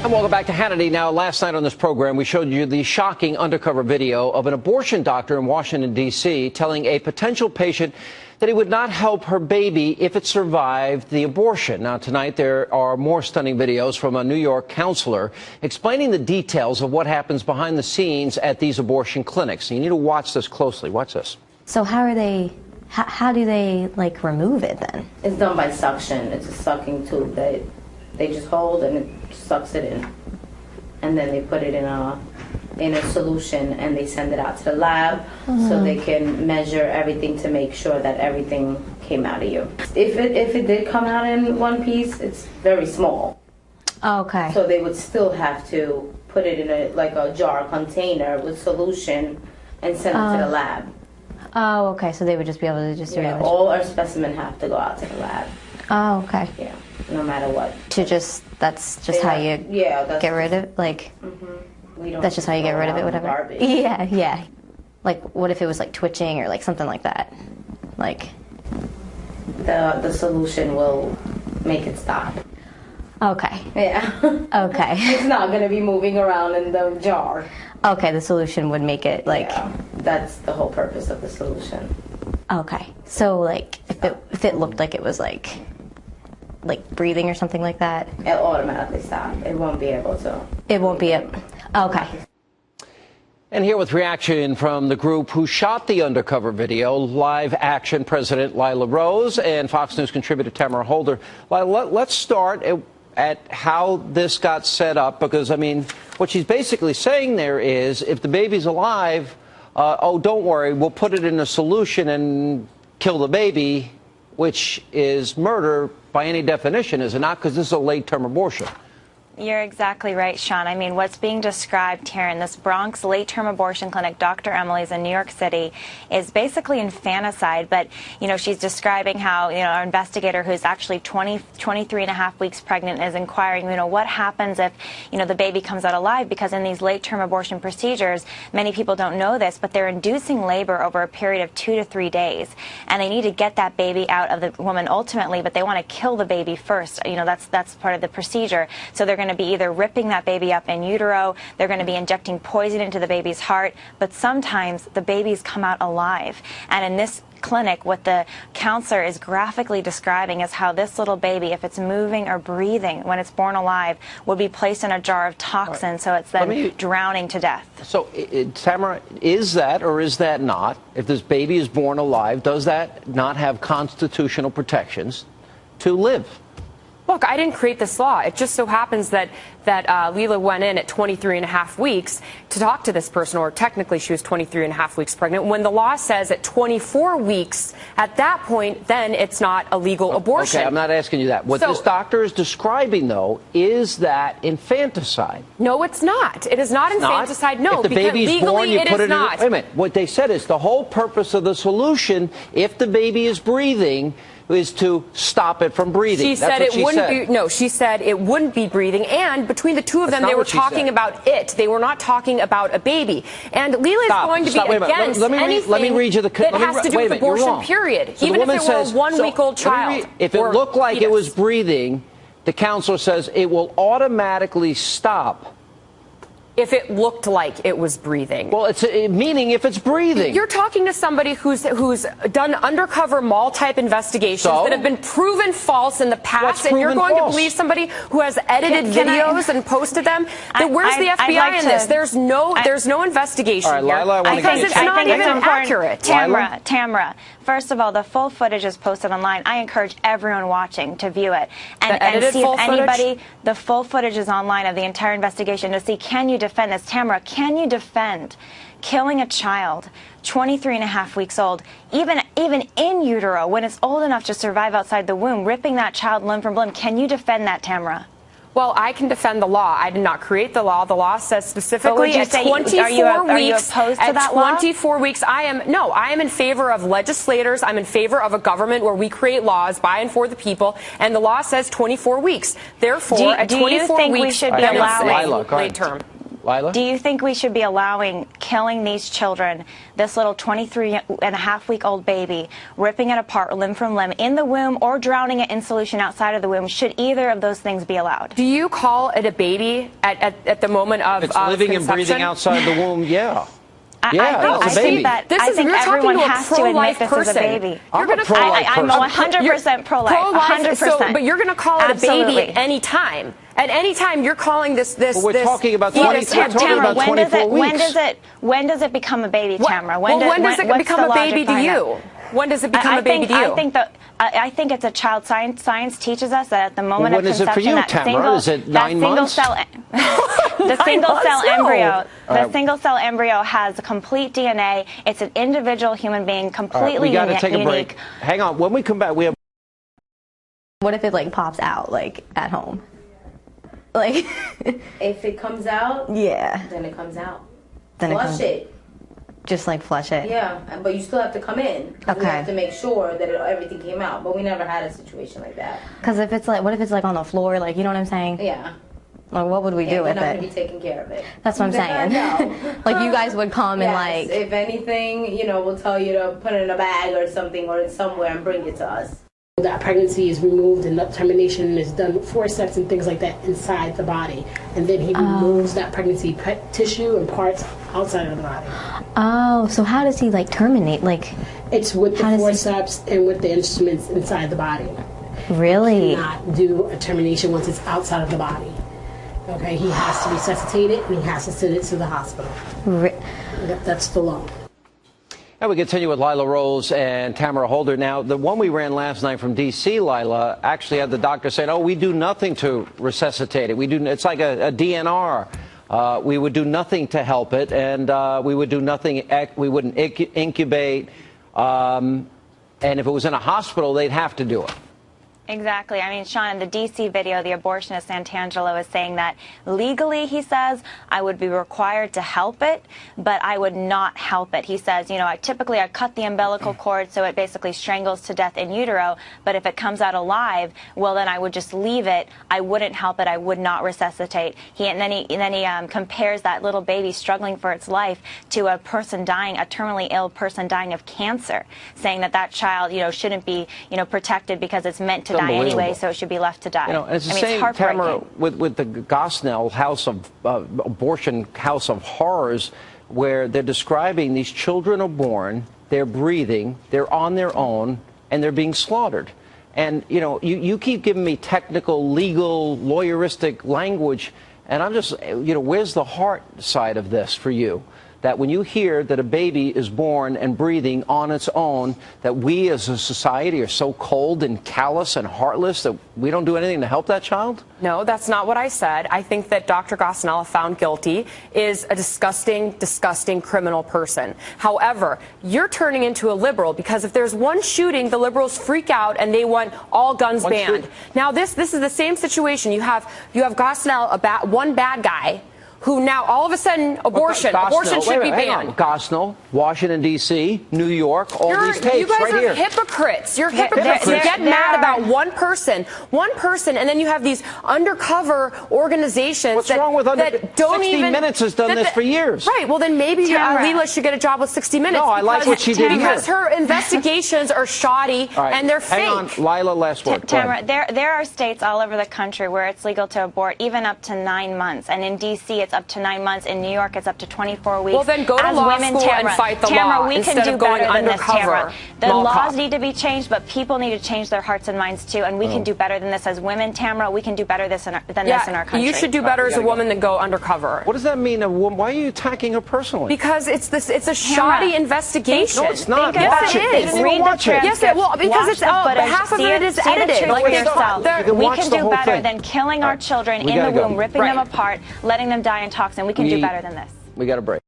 And welcome back to Hannity. Now, last night on this program, we showed you the shocking undercover video of an abortion doctor in Washington, D.C., telling a potential patient that he would not help her baby if it survived the abortion. Now, tonight, there are more stunning videos from a New York counselor explaining the details of what happens behind the scenes at these abortion clinics. You need to watch this closely. Watch this. So how do they, like, remove it then? It's done by suction. It's a sucking tube that they just hold and it sucks it in, and then they put it in a solution and they send it out to the lab so they can measure everything to make sure that everything came out of you. If it did come out in one piece, it's very small. Okay. So they would still have to put it in a jar container with solution and send it to the lab. Oh, okay. So they would just be able to just do it. All our specimens have to go out to the lab. Oh, okay. Yeah, no matter what. That's just how you get rid of it? Like, that's just how you get rid of it, whatever? Garbage. Yeah. Like, what if it was, like, twitching or, like, something like that? Like... The solution will make it stop. Okay. Yeah. Okay. It's not going to be moving around in the jar. Okay, the solution would make it, like... Yeah, that's the whole purpose of the solution. Okay. So, like, if it looked like it was, like breathing or something like that? It'll automatically stop. It won't be able to. It won't be okay. And here with reaction from the group who shot the undercover video, Live Action President Lila Rose and Fox News contributor Tamara Holder. Lila, let's start at how this got set up, because, I mean, what she's basically saying there is if the baby's alive, oh, don't worry, we'll put it in a solution and kill the baby, which is murder by any definition, is it not? Because this is a late-term abortion. You're exactly right, Sean. I mean, what's being described here in this Bronx late-term abortion clinic, Dr. Emily's in New York City, is basically infanticide. But, you know, she's describing how, you know, our investigator who's actually 23 and a half weeks pregnant is inquiring, you know, what happens if, you know, the baby comes out alive? Because in these late-term abortion procedures, many people don't know this, but they're inducing labor over a period of 2 to 3 days. And they need to get that baby out of the woman ultimately, but they want to kill the baby first. You know, that's part of the procedure. So they're going to be either ripping that baby up in utero, they're going to be injecting poison into the baby's heart, but sometimes the babies come out alive. And in this clinic, what the counselor is graphically describing is how this little baby, if it's moving or breathing when it's born alive, would be placed in a jar of toxin, so it's then drowning to death. So, Tamara, is that or is that not, if this baby is born alive, does that not have constitutional protections to live? Look, I didn't create this law. It just so happens that Lila went in at 23 and a half weeks to talk to this person, or technically she was 23 and a half weeks pregnant. When the law says at 24 weeks, at that point, then it's not a legal abortion. Okay, I'm not asking you that. What this doctor is describing, though, is that infanticide. No, it's not. It is not infanticide. No, if the because baby's legally born, you it put is it not. In, wait a minute. What they said is the whole purpose of the solution, if the baby is breathing, is to stop it from breathing. She said it wouldn't be. No, she said it wouldn't be breathing. And between the two of them, they were talking about it. They were not talking about a baby. And Lila is going to be against anything that has to do with abortion. Period. So even if it were a 1-week-old child. If it looked like it was breathing, the counselor says it will automatically stop. If it looked like it was breathing. Well, it's meaning if it's breathing. You're talking to somebody who's done undercover mall-type investigations that have been proven false in the past, and you're going to believe somebody who has edited videos and posted them? Where's the FBI in this? There's no investigation here. Lila, because it's not even accurate. Tamara, first of all, the full footage is posted online. I encourage everyone watching to view it and see if anybody. The full footage is online of the entire investigation to see, can you defend this? Tamara, can you defend killing a child 23 and a half weeks old, even in utero, when it's old enough to survive outside the womb, ripping that child limb from limb? Can you defend that, Tamara? Well, I can defend the law. I did not create the law. The law says specifically at 24 weeks. Are you opposed to that law? At 24 weeks, I am in favor of legislators. I'm in favor of a government where we create laws by and for the people, and the law says 24 weeks. Therefore, at 24 weeks, we should be allowing late term. Lila? Do you think we should be allowing killing these children, this little 23-and-a-half-week-old baby, ripping it apart limb from limb in the womb or drowning it in solution outside of the womb? Should either of those things be allowed? Do you call it a baby at the moment of It's living conception? and breathing outside the womb, yeah. I think that everyone has to admit this is a baby. I'm a pro-life I'm person. 100% pro-life. 100%. But you're going to call it Absolutely. a baby any time. At any time, you're calling this. Well, we're talking about 24 weeks. When does it become a baby, Tamara? When does it become a baby to you? When does it become a baby to you? I think it's a child. Science teaches us that at the moment of conception, when is it for you, Tamara? Is it 9 months? The single cell embryo has complete DNA. It's an individual human being, completely we got to take a break. unique. Hang on. When we come back, we have. What if it like pops out like at home? Like If it comes out, yeah. then it comes out. Then Flush it. Just like flush it. Yeah, but you still have to come in. We Okay. have to make sure that everything came out. But we never had a situation like that. Because if it's like, what if it's like on the floor? Like, you know what I'm saying? Yeah. Like, what would we do We're with not going it? to be taking care of it. That's what I'm saying. No. Like, you guys would come and Yes, like. if anything, we'll tell you to put it in a bag or something or somewhere and bring it to us. That pregnancy is removed and that termination is done with forceps and things like that inside the body. And then he removes that pregnancy tissue and parts outside of the body. Oh, so how does he like terminate? Like, It's with the forceps and with the instruments inside the body. really? Not do a termination once it's outside of the body. Okay, he has to resuscitate it and he has to send it to the hospital. That's the law. And we continue with Lila Rose and Tamara Holder. Now, the one we ran last night from D.C., Lila, actually had the doctor saying, oh, we do nothing to resuscitate it. It's like a DNR. We would do nothing to help it, and we would do nothing. We wouldn't incubate. And if it was in a hospital, they'd have to do it. Exactly. I mean, Sean, in the D.C. video, the abortionist Santangelo is saying that legally, he says, I would be required to help it, but I would not help it. He says, I cut the umbilical cord so it basically strangles to death in utero, but if it comes out alive, well, then I would just leave it. I wouldn't help it. I would not resuscitate. And then he compares that little baby struggling for its life to a person dying, a terminally ill person dying of cancer, saying that child, shouldn't be, protected because it's meant to die anyway, so it should be left to die. And it's the same, Tamara, with the Gosnell abortion house of horrors, where they're describing these children are born, they're breathing, they're on their own, and they're being slaughtered. And, you keep giving me technical, legal, lawyeristic language, and I'm just, where's the heart side of this for you? That when you hear that a baby is born and breathing on its own, that we as a society are so cold and callous and heartless that we don't do anything to help that child? No, that's not what I said. I think that Dr. Gosnell, found guilty, is a disgusting, disgusting criminal person. However, you're turning into a liberal because if there's one shooting, the liberals freak out and they want all guns banned. Now, this is the same situation. You have Gosnell, one bad guy, who now all of a sudden abortion should be banned. Gosnell, Washington, D.C., New York, all these tapes you guys right are here. hypocrites. You're hypocrites. You get mad about one person, and then you have these undercover organizations What's wrong with that don't 60 Minutes has done this for years. Right. Well, then maybe Lila should get a job with 60 Minutes. No, I like what she did here. Because her investigations are shoddy and they're fake. Hang on, Lila, last word. Tamara, there are states all over the country where it's legal to abort even up to 9 months, and in D.C. it's up to 9 months. In New York, it's up to 24 weeks. Well, then go to law school and fight the law we instead can do of going better than this, undercover. Tamara. The laws need to be changed, but people need to change their hearts and minds too, and we can do better than this as women, Tamara. We can do better than this in our country. You should do better as a woman than go undercover. What does that mean, a woman? Why are you attacking her personally? Because it's a shoddy investigation. No, it's not. Yes, it is. Read the transcript. Yes, well, because it's half of it is edited. We can do better than killing our children in the womb, ripping them apart, letting them die in toxin. We can do better than this. We got a break.